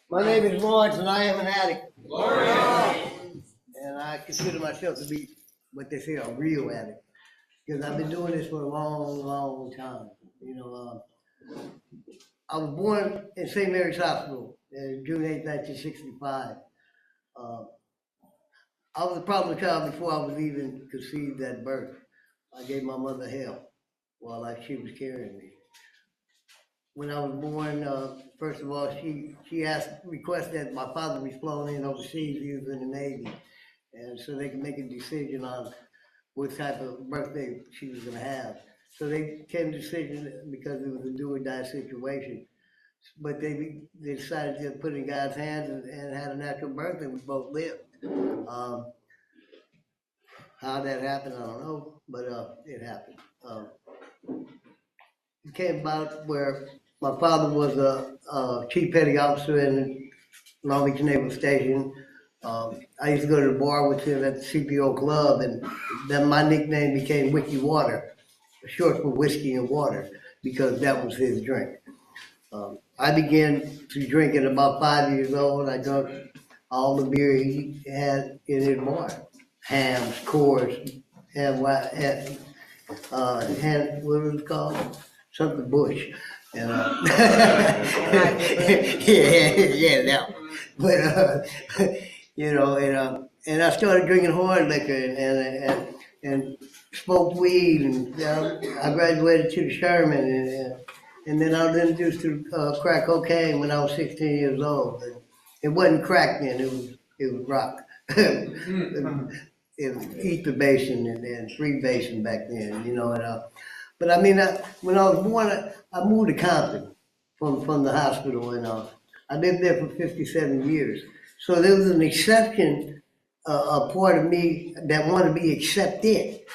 My name is Lawrence, and I am an addict. Lawrence. And I consider myself to be what they say a real addict, because I've been doing this for a long, long time. I was born in St. Mary's Hospital June 8th, 1965. Uh, I was a problem child before I was even conceived at birth. I gave my mother hell while she was carrying me. When I was born, first of all, she requested that my father be flown in overseas. He was in the Navy, and so they could make a decision on what type of birthday she was gonna have. So they came to a decision because it was a do or die situation. But they decided to put it in God's hands and had a natural birth, and we both lived. Um, how that happened, I don't know, but it happened. It came about where my father was a chief petty officer in Long Beach Naval Station. I used to go to the bar with him at the CPO club, and then my nickname became Wiki Water, short for whiskey and water, because that was his drink. I began to drink at about 5 years old. I drank all the beer he had in his bar, hams, Coors, and what was it called? Something Bush. And yeah, that one. But and I started drinking hard liquor and smoked weed, and I graduated to the Sherman, and then I was introduced to crack cocaine when I was 16 years old. But it wasn't crack then; it was rock. It was ether basin and free basin back then, but I mean, when I was born, I moved to Compton from the hospital, and I lived there for 57 years. So there was an exception, a part of me that wanted to be accepted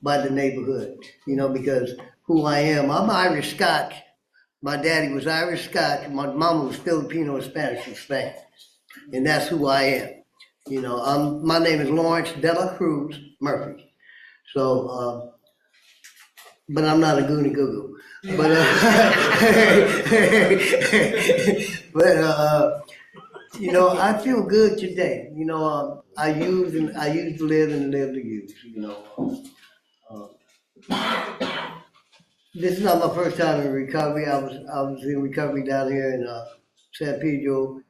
by the neighborhood, because who I am. I'm Irish Scotch. My daddy was Irish Scotch. My mama was Filipino and Spanish from Spain, and that's who I am. My name is Lawrence Dela Cruz Murphy. So. But I'm not a goony goo goo. But I feel good today. I used to live and live to use. This is not my first time in recovery. I was in recovery down here in San Pedro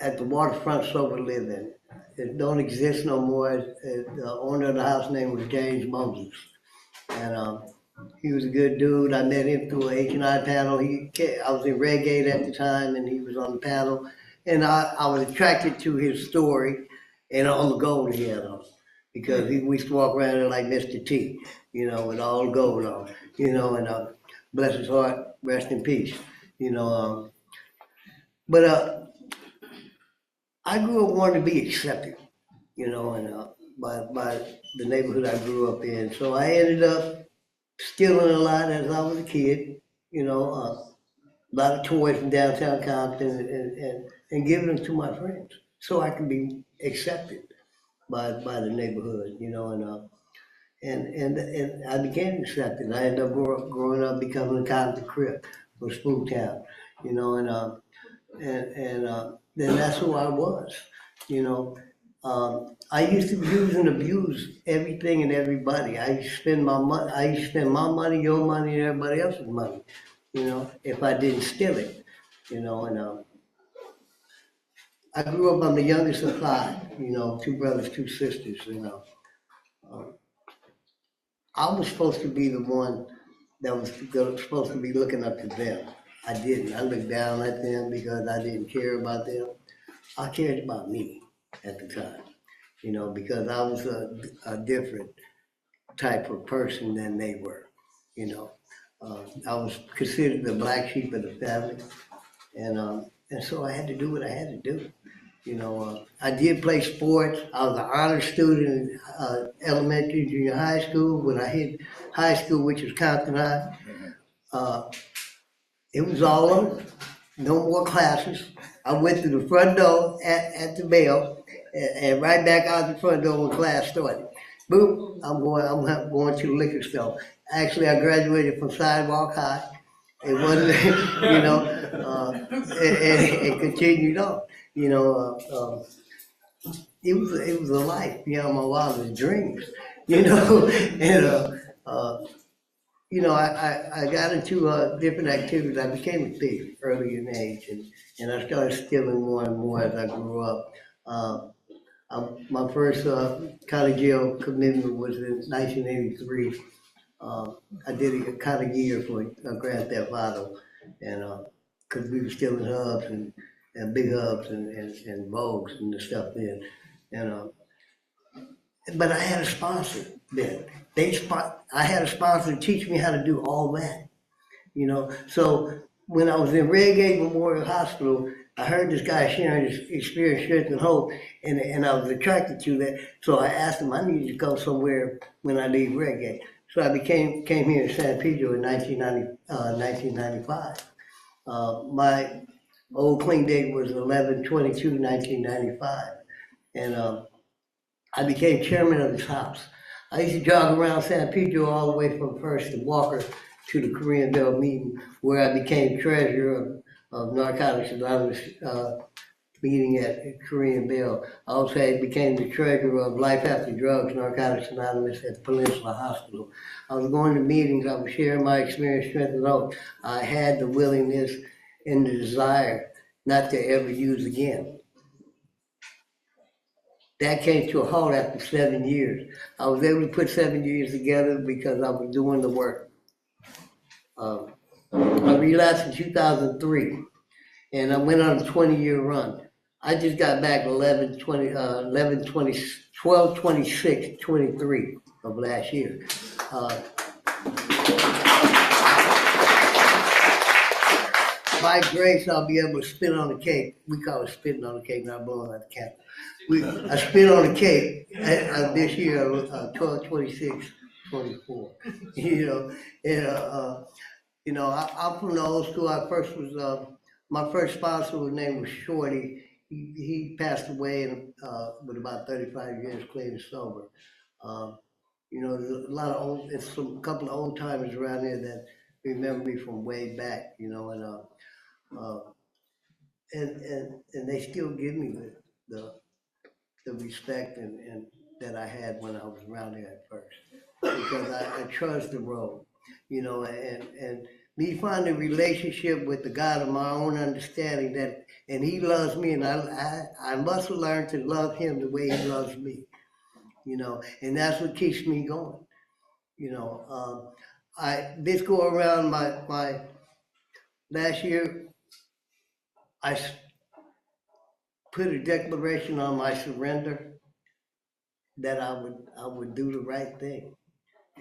at the waterfront sober living. It don't exist no more. The owner of the house name was James Moses. And he was a good dude. I met him through an H&I panel. I was in Redgate at the time, and he was on the panel. And I was attracted to his story and all the gold he had on, because we used to walk around there like Mr. T, with all the gold on, and bless his heart, rest in peace, But I grew up wanting to be accepted, and by the neighborhood I grew up in. So I ended up stealing a lot as I was a kid, a lot of toys from downtown Compton, and giving them to my friends so I can be accepted by the neighborhood, and I became accepted. I ended up growing up becoming a Compton Crip from Spook Town, and then that's who I was, you know. I used to use and abuse everything and everybody. I used to spend my money. I used to spend my money, your money, and everybody else's money. If I didn't steal it. And I grew up. I'm the youngest of five. Two brothers, two sisters. I was supposed to be the one that was supposed to be looking up to them. I didn't. I looked down at them because I didn't care about them. I cared about me at the time, because I was a different type of person than they were, I was considered the black sheep of the family, and so I had to do what I had to do. I did play sports. I was an honor student in elementary, junior high school. When I hit high school, which was Compton High, it was all over. No more classes. I went through the front door at the bell and right back out the front door when class started. Boom, I'm going to the liquor store. Actually, I graduated from Sidewalk High, It wasn't, you know, and continued on. You know, it was a life beyond my wildest dreams. You know, and you know, I got into different activities. I became a thief early in age, and I started stealing more and more as I grew up. Uh, my first county jail commitment was in 1983. I did a kind of year for Grand Theft Auto, and because we were stealing hubs and big hubs and Vogues and the stuff then, and but I had a sponsor then. I had a sponsor to teach me how to do all that, you know. So when I was in Red Gate Memorial Hospital, I heard this guy sharing his experience, strength, and hope, and I was attracted to that. So I asked him, I need to go somewhere when I leave Red Gate. So I came here in San Pedro in 1995. My old clean date was 11/22/1995, and I became chairman of his house. I used to jog around San Pedro all the way from First to Walker to the Korean Bell meeting, where I became treasurer of Narcotics Anonymous meeting at Korean Bell. I also became the treasurer of Life After Drugs Narcotics Anonymous at Peninsula Hospital. I was going to meetings, I was sharing my experience, strength, and hope. I had the willingness and the desire not to ever use again. That came to a halt after 7 years. I was able to put 7 years together because I was doing the work. I relapsed in 2003, and I went on a 20-year run. I just got back 12/26/23 of last year. By grace, I'll be able to spit on the cake. We call it spitting on the cake, not blowing out the candle. I spit on the cake this year, 12/26/24. You know, and you know, I'm from the old school. I first was my first sponsor, his name was Shorty. He passed away with about 35 years clean and sober. You know, there's a lot of old, it's some couple of old timers around here that remember me from way back. You know, uh, and they still give me the the respect and that I had when I was around there at first, because I trust the road, you know, and me finding a relationship with the God of my own understanding that, and He loves me, and I must learn to love Him the way He loves me, you know, and that's what keeps me going, you know. This go around my last year, I put a declaration on my surrender that I would do the right thing.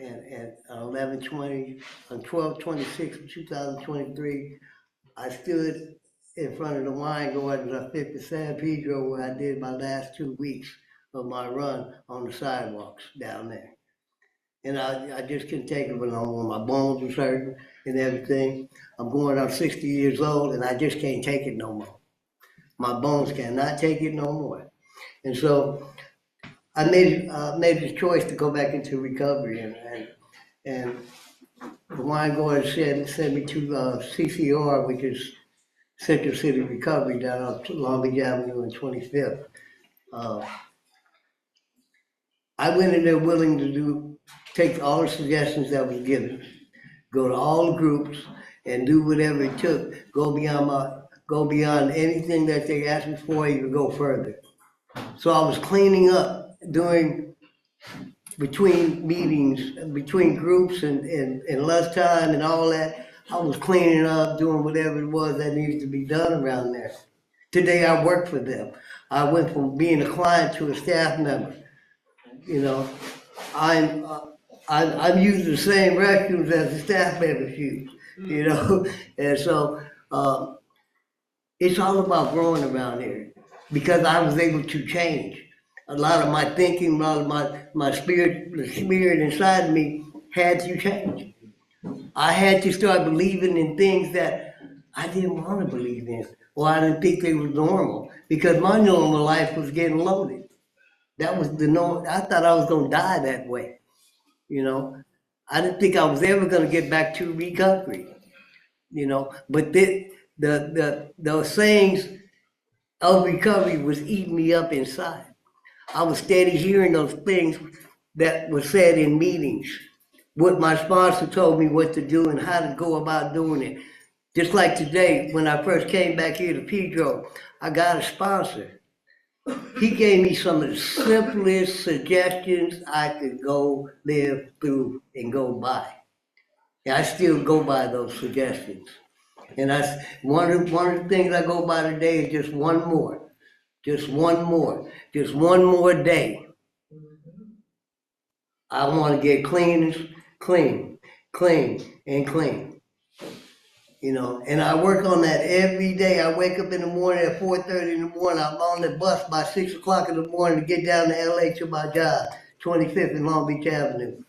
And on 11/20, on 12/26/2023, I stood in front of the wine gardens up at San Pedro, where I did my last 2 weeks of my run on the sidewalks down there. And I just couldn't take it no more. My bones was hurting and everything. I'm going on 60 years old, and I just can't take it no more. My bones cannot take it no more. And so I made the choice to go back into recovery, and the wine guard sent me to CCR, which is Central City Recovery down on Long Beach Avenue and 25th. I went in there willing to take all the suggestions that was given, go to all the groups, and do whatever it took. Go beyond anything that they asked me for, even go further. So I was cleaning up between meetings, between groups and lunchtime and all that. I was cleaning up, doing whatever it was that needed to be done around there. Today I work for them. I went from being a client to a staff member. You know, I'm I'm using the same restrooms as the staff members use. You know, and so it's all about growing around here because I was able to change. A lot of my thinking, a lot of my spirit, the spirit inside me had to change. I had to start believing in things that I didn't want to believe in, or I didn't think they were normal, because my normal life was getting loaded. That was the norm. I thought I was going to die that way, you know. I didn't think I was ever going to get back to recovery. you know. But those sayings of recovery was eating me up inside. I was steady hearing those things that were said in meetings. What my sponsor told me what to do and how to go about doing it. Just like today, when I first came back here to Pedro, I got a sponsor. He gave me some of the simplest suggestions I could go live through and go by. And I still go by those suggestions. And that's one of the things I go by today is just one more. Just one more. Just one more day. I want to get clean, clean, and clean. You know, and I work on that every day. I wake up in the morning at 4:30 in the morning. I'm on the bus by 6 o'clock in the morning to get down to LA to my job, 25th and Long Beach Avenue.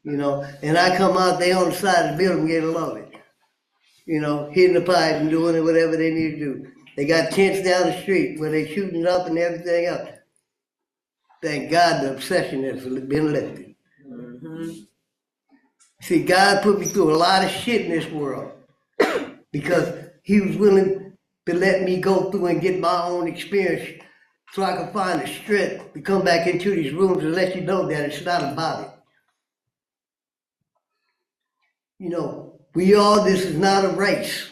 You know, and I come out, they on the side of the building getting love it. You know, hitting the pipe and doing whatever they need to do. They got tents down the street where they shooting up and everything else. Thank God the obsession has been lifted. Mm-hmm. See, God put me through a lot of shit in this world because he was willing to let me go through and get my own experience so I could find the strength to come back into these rooms and let you know that it's not about it. You know, this is not a race.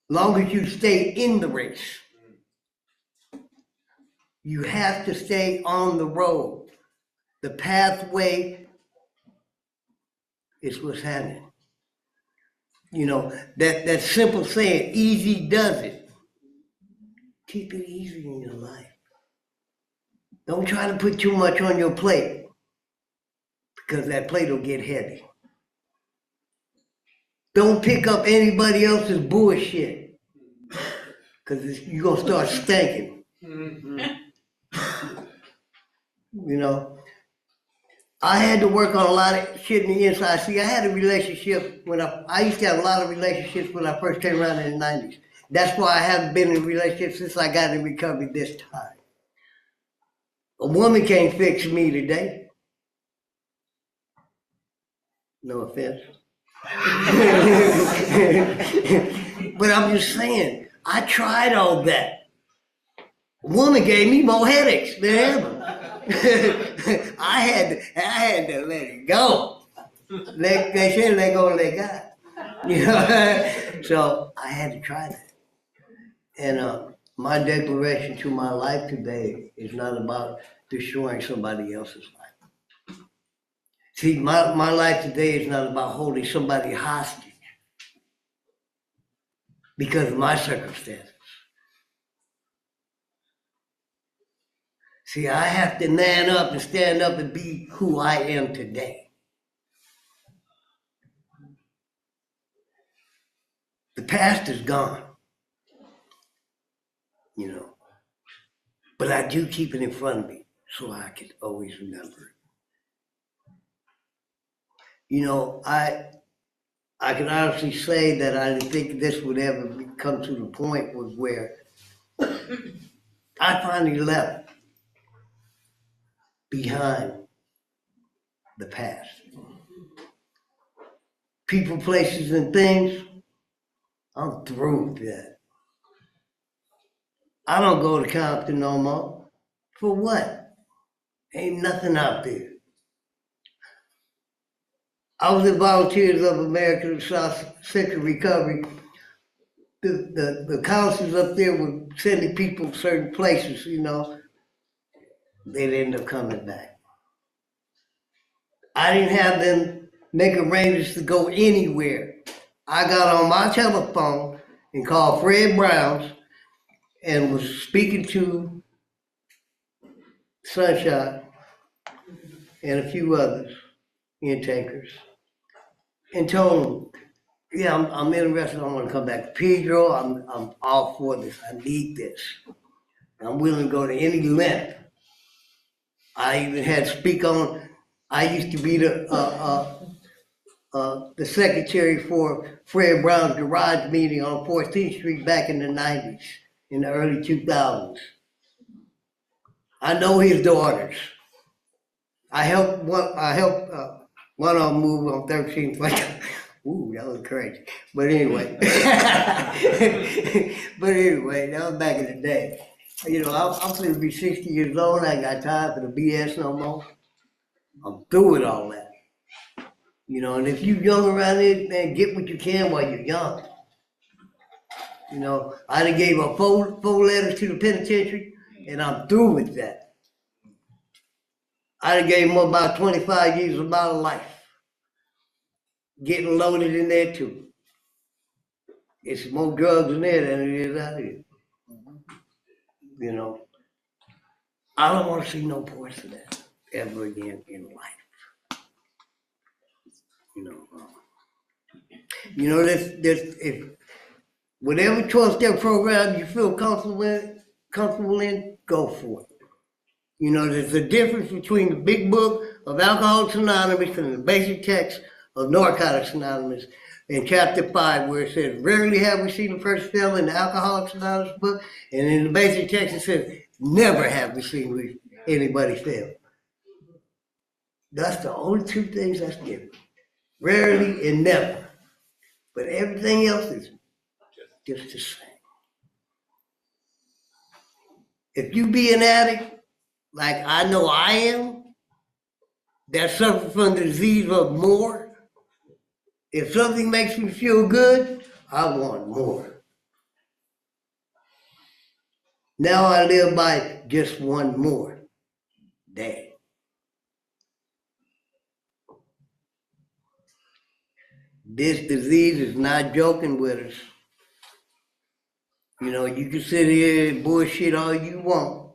Long as you stay in the race. You have to stay on the road. The pathway is what's happening. You know, that simple saying, easy does it. Keep it easy in your life. Don't try to put too much on your plate because that plate will get heavy. Don't pick up anybody else's bullshit because you're going to start stinking. Mm-hmm. You know, I had to work on a lot of shit in the inside. See, I had a relationship when I used to have a lot of relationships when I first came around in the 90s. That's why I haven't been in a relationship since I got in recovery this time. A woman can't fix me today. No offense. But I'm just saying, I tried all that. A woman gave me more headaches than ever. I had to let it go. They said let go, let God. You know, so I had to try that. And my declaration to my life today is not about destroying somebody else's life. See, my life today is not about holding somebody hostage because of my circumstances. See, I have to man up and stand up and be who I am today. The past is gone, you know, but I do keep it in front of me so I can always remember it. You know, I can honestly say that I didn't think this would ever come to the point where I finally left behind the past. People, places, and things, I'm through with that. I don't go to Compton no more. For what? Ain't nothing out there. I was in Volunteers of America in South Central Recovery. The counselors up there were sending people to certain places, you know. They'd end up coming back. I didn't have them make arrangements to go anywhere. I got on my telephone and called Fred Brown's and was speaking to Sunshine and a few others, intakers, and told them, yeah, I'm interested, I want to come back to Pedro, I'm all for this, I need this. I'm willing to go to any length. I even had to speak on, I used to be the secretary for Fred Brown's garage meeting on 14th Street back in the 90s, in the early 2000s. I know his daughters. I helped one of them move on 13th. Ooh, that was crazy. But anyway, that was back in the day. You know, I'm going to be 60 years old. I ain't got time for the BS no more. I'm through with all that. You know, and if you young around here, man, get what you can while you're young. You know, I done gave up four letters to the penitentiary, and I'm through with that. I done gave them about 25 years of my life. Getting loaded in there too. It's more drugs in there than it is out here. You know, I don't want to see no parts of that ever again in life. You know, if whatever 12-step program you feel comfortable in, go for it. You know, there's a difference between the big book of Alcoholics Anonymous and the basic text of Narcotics Anonymous in chapter 5, where it says, rarely have we seen a person fail in the Alcoholics Anonymous book, and in the basic text it says, never have we seen anybody fail. That's the only two things that's different. Rarely and never. But everything else is just the same. If you be an addict, like I know I am, that suffer from the disease of more, if something makes me feel good, I want more. Now I live by just one more day. This disease is not joking with us. You know, you can sit here and bullshit all you want,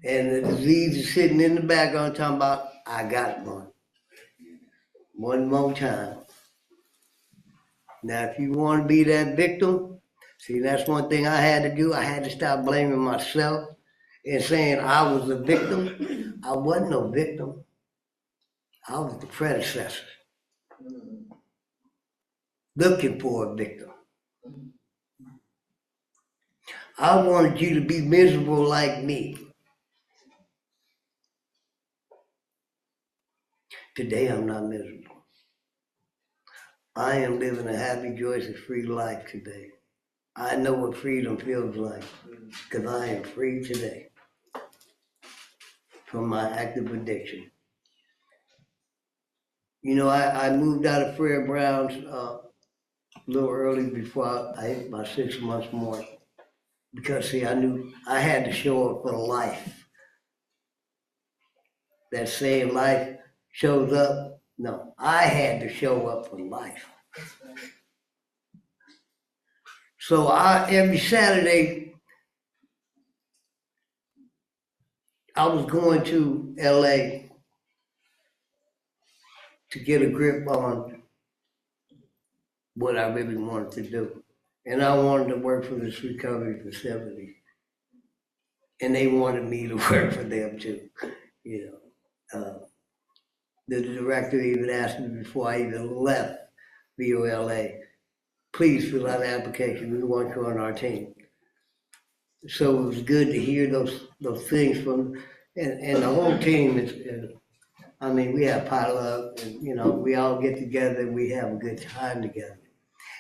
and the disease is sitting in the background talking about, I got one. One more time. Now, if you want to be that victim, see, that's one thing I had to do. I had to stop blaming myself and saying I was the victim. I wasn't no victim. I was the predecessor. Looking for a victim. I wanted you to be miserable like me. Today, I'm not miserable. I am living a happy, joyous, free life today. I know what freedom feels like because I am free today from my active addiction. You know, I moved out of Fred Brown's a little early before I hit my 6 months mark because, see, I knew I had to show up for life. That saying life shows up, no, I had to show up for life. So every Saturday, I was going to LA to get a grip on what I really wanted to do. And I wanted to work for this recovery facility. And they wanted me to work for them too, you know. The director even asked me before I even left VOLA, please fill out an application, we want you on our team. So it was good to hear those things from, and the whole team is I mean, we have potluck, and you know, we all get together and we have a good time together.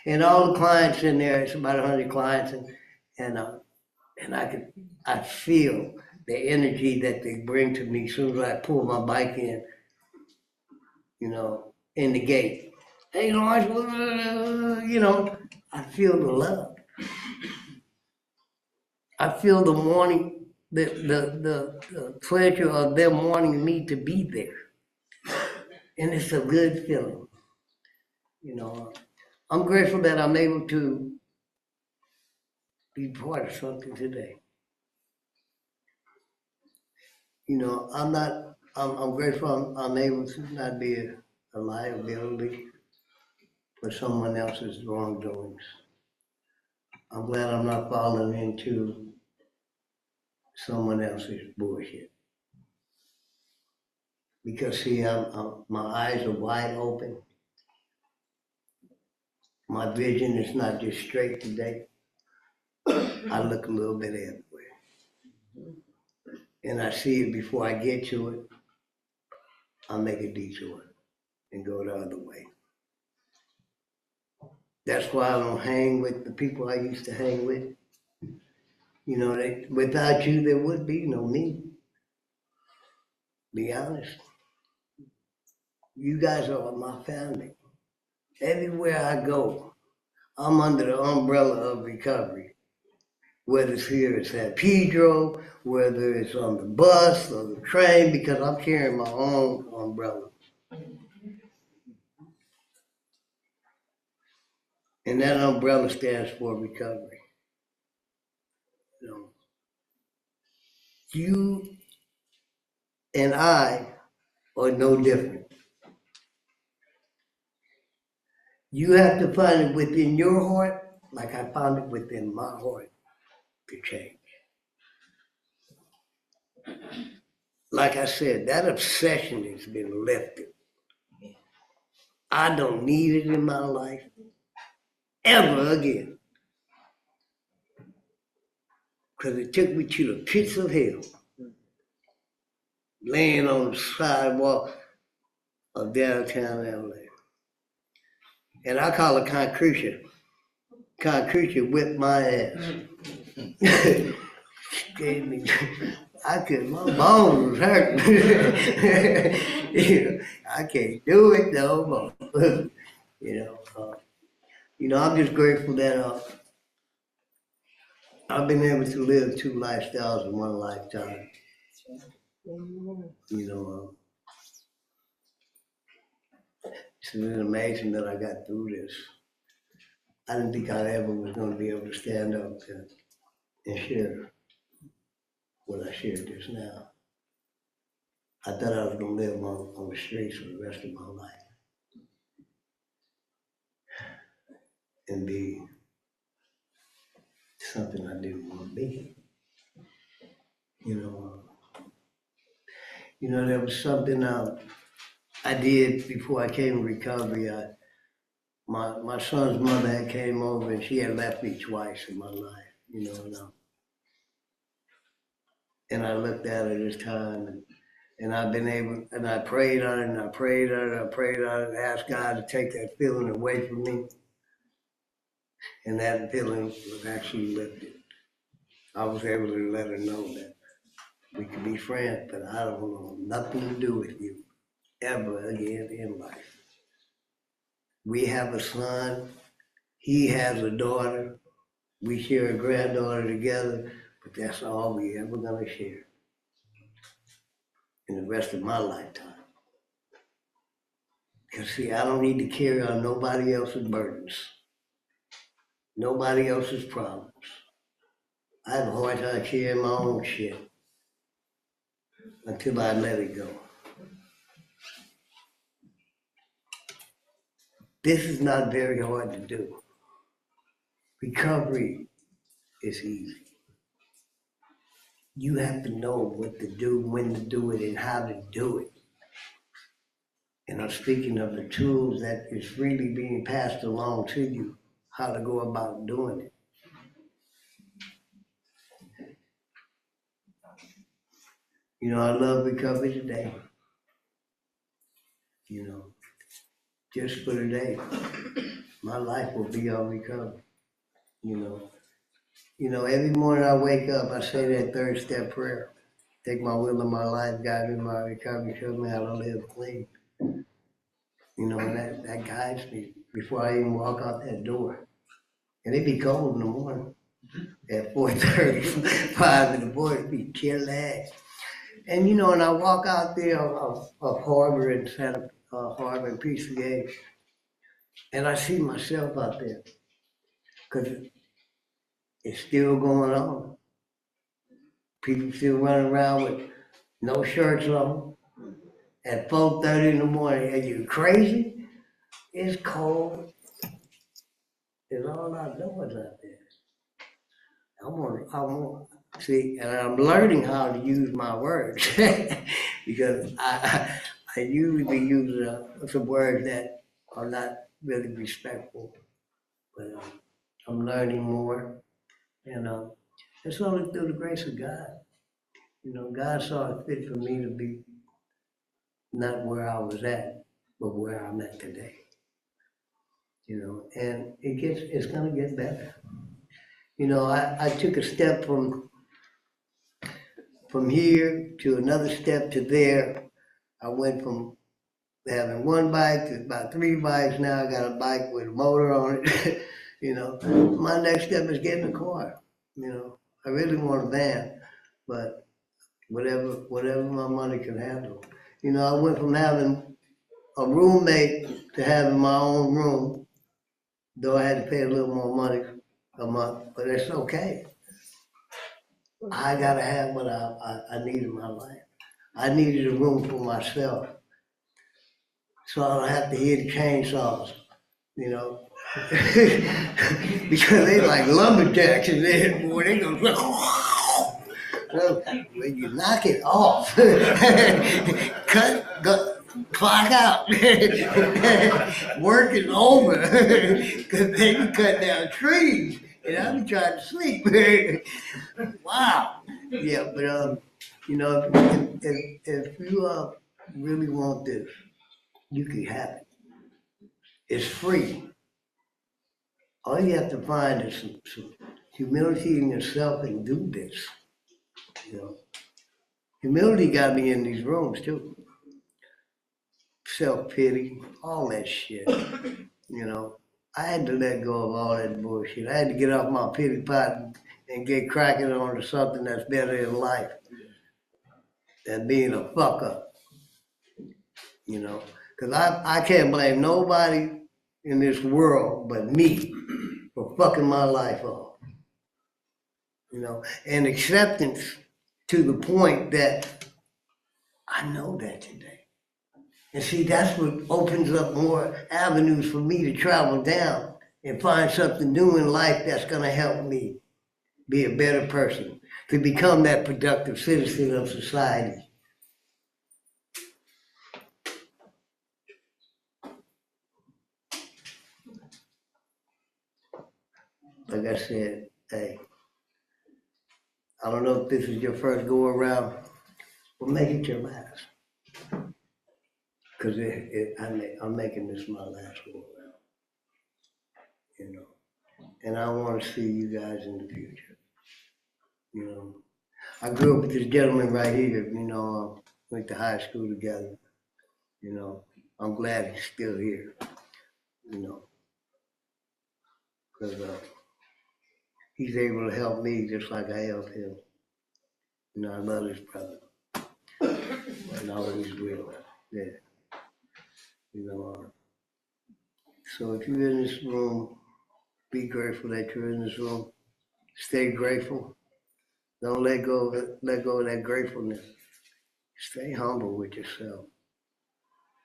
And all the clients in there, it's about 100 clients, and I feel the energy that they bring to me as soon as I pull my bike in, you know, in the gate. Hey, Lawrence, you know, I feel the love. I feel the wanting, the pleasure of them wanting me to be there. And it's a good feeling, you know. I'm grateful that I'm able to be part of something today. You know, I'm grateful I'm able to not be a liability for someone else's wrongdoings. I'm glad I'm not falling into someone else's bullshit. Because see, my eyes are wide open. My vision is not just straight today. I look a little bit everywhere. And I see it before I get to it. I'll make a detour and go the other way. That's why I don't hang with the people I used to hang with. You know, without you, there would be no me. Be honest. You guys are my family. Everywhere I go, I'm under the umbrella of recovery. Whether it's here at San Pedro, whether it's on the bus or the train, because I'm carrying my own umbrella. And that umbrella stands for recovery. You know, you and I are no different. You have to find it within your heart, like I found it within my heart to change. Like I said, that obsession has been lifted. I don't need it in my life ever again. Because it took me to the pits of hell, laying on the sidewalk of downtown LA. And I call it concretion. Concretion whipped my ass. Gave me, I could, my bones was hurting. I can't do it no more. I'm just grateful that I've been able to live two lifestyles in one lifetime. You know, it's been amazing that I got through this. I didn't think I ever was going to be able to stand up and share what I shared just now. I thought I was going to live on the streets for the rest of my life and be something I didn't want to be. There was something I did before I came in recovery. My son's mother had came over and she had left me twice in my life, and I looked at her this time and I've been able, and I prayed on it and I prayed on it and I prayed on it and asked God to take that feeling away from me. And that feeling was actually lifted. I was able to let her know that we could be friends, but I don't want nothing to do with you ever again in life. We have a son, he has a daughter, we share a granddaughter together, but that's all we ever gonna share in the rest of my lifetime. Because see, I don't need to carry on nobody else's burdens, nobody else's problems. I have a hard time carrying my own shit until I let it go. This is not very hard to do. Recovery is easy. You have to know what to do, when to do it, and how to do it. And I'm speaking of the tools that is really being passed along to you, how to go about doing it. I love recovery today. Just for today. My life will be on recovery. Every morning I wake up, I say that third step prayer. Take my will in my life, guide me in my recovery, show me how to live clean. And that guides me before I even walk out that door. And it be cold in the morning at 4:30, 5 in the morning, it be chill ass. And and I walk out there of Harbor and Harbor and PCA, and I see myself out there, because it's still going on. People still running around with no shirts on at 4:30 in the morning. Are you crazy? It's cold. There's all outdoors out there. See, and I'm learning how to use my words because I usually be using some words that are not really respectful, but I'm learning more, and it's only through the grace of God. God saw it fit for me to be not where I was at, but where I'm at today. you know, and it's gonna get better. You know, I took a step from here to another step to there. I went from having one bike to about 3 bikes. Now I got a bike with a motor on it. You know, my next step is getting a car. You know, I really want a van, but whatever my money can handle. You know, I went from having a roommate to having my own room, though I had to pay a little more money a month, but it's okay. I gotta have what I need in my life. I needed a room for myself, so I don't have to hear the chainsaws, you know. Because they like lumberjacks in there, boy, they go, well, when you knock it off, clock out. Work is over. Because they be cutting down trees, and I be trying to sleep. Wow. Yeah, but you know, if you really want this, you can have it. It's free. All you have to find is some humility in yourself and do this. You know, humility got me in these rooms too. Self pity, all that shit. You know, I had to let go of all that bullshit. I had to get off my pity pot and get cracking on to something that's better in life than being a fuck up. You know, because I can't blame nobody in this world but me for fucking my life off. You know, and acceptance to the point that I know that today. And see, that's what opens up more avenues for me to travel down and find something new in life that's gonna help me be a better person, to become that productive citizen of society. Like I said, hey, I don't know if this is your first go around, but make it your last. Because I'm making this my last go around, you know. And I want to see you guys in the future, you know. I grew up with this gentleman right here, you know, went to high school together, you know. I'm glad he's still here, you know, because he's able to help me just like I help him. You know, I love his brother, and I always will. Yeah, you know. So if you're in this room, be grateful that you're in this room. Stay grateful. Don't let go of it. Let go of that gratefulness. Stay humble with yourself.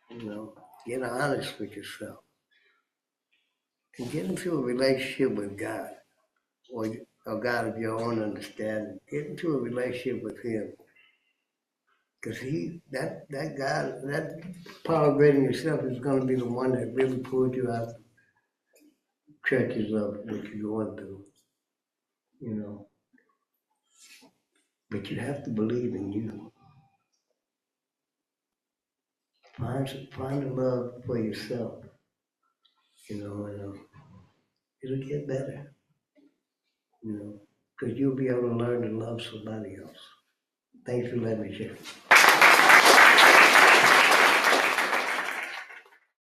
You know, get honest with yourself, and get into a relationship with God, or a God of your own understanding. Get into a relationship with Him, because that God, that power greater than yourself is going to be the one that really pulled you out of the trenches of what you're going through. You know, but you have to believe in you. Find a love for yourself. You know, and it'll get better. You know, because you'll be able to learn to love somebody else. Thanks for letting me share.